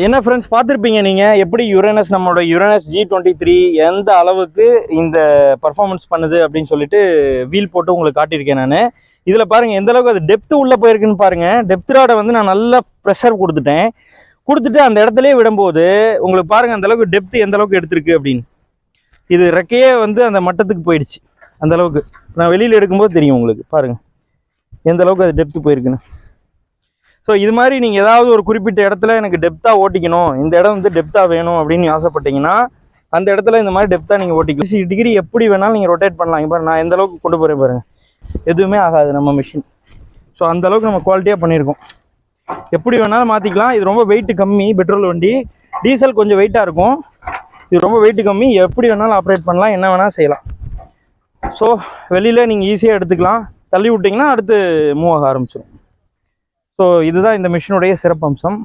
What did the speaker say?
என்ன ஃப்ரெண்ட்ஸ் பார்த்துருப்பீங்க நீங்கள் எப்படி யுரேனஸ் நம்மளோட யுரேனஸ் G23 எந்த அளவுக்கு இந்த பர்ஃபார்மன்ஸ் பண்ணுது அப்படின்னு சொல்லிட்டு வீல் போட்டு உங்களுக்கு காட்டியிருக்கேன் நான். இதில் பாருங்கள் எந்த அளவுக்கு அது டெப்த்து உள்ளே போயிருக்குன்னு பாருங்கள். டெப்த் ராடை வந்து நான் நல்லா ப்ரெஷர் கொடுத்துட்டு அந்த இடத்துலயே விடும்போது உங்களுக்கு பாருங்கள் அந்த அளவுக்கு டெப்த்து எந்த அளவுக்கு எடுத்திருக்கு அப்படின்னு. இது ரெக்கையே வந்து அந்த மட்டத்துக்கு போயிடுச்சு. அந்த அளவுக்கு நான் வெளியில் எடுக்கும்போது தெரியும் உங்களுக்கு, பாருங்கள் எந்த அளவுக்கு அது டெப்த்து போயிருக்குன்னு. ஸோ இது மாதிரி நீங்கள் ஏதாவது ஒரு குறிப்பிட்ட இடத்துல எனக்கு டெப்த்தாக ஓட்டிக்கணும், இந்த இடம் வந்து டெப்த்தாக வேணும் அப்படின்னு ஆசைப்பட்டீங்கன்னா அந்த இடத்துல இந்த மாதிரி டெப்த்தாக நீங்கள் ஓட்டிக்கலாம். 60 டிகிரி எப்படி வேணாலும் நீங்கள் ரொட்டேட் பண்ணலாம். இப்போ நான் எந்த அளவுக்கு கொண்டு போகிறேன் பாருங்கள், எதுவுமே ஆகாது நம்ம மிஷின். ஸோ அந்த அளவுக்கு நம்ம குவாலிட்டியாக பண்ணியிருக்கோம். எப்படி வேணாலும் மாற்றிக்கலாம். இது ரொம்ப வெயிட் கம்மி, பெட்ரோல் வண்டி. டீசல் கொஞ்சம் வெயிட்டாக இருக்கும், இது ரொம்ப வெயிட் கம்மி. எப்படி வேணாலும் ஆப்ரேட் பண்ணலாம், என்ன வேணாலும் செய்யலாம். ஸோ வெளியில் நீங்கள் ஈஸியாக எடுத்துக்கலாம். தள்ளி விட்டிங்கன்னா அடுத்து மூவ் ஆக ஆரம்பிச்சிடும். ஸோ இதுதான் இந்த மிஷினுடைய சிறப்பம்சம்.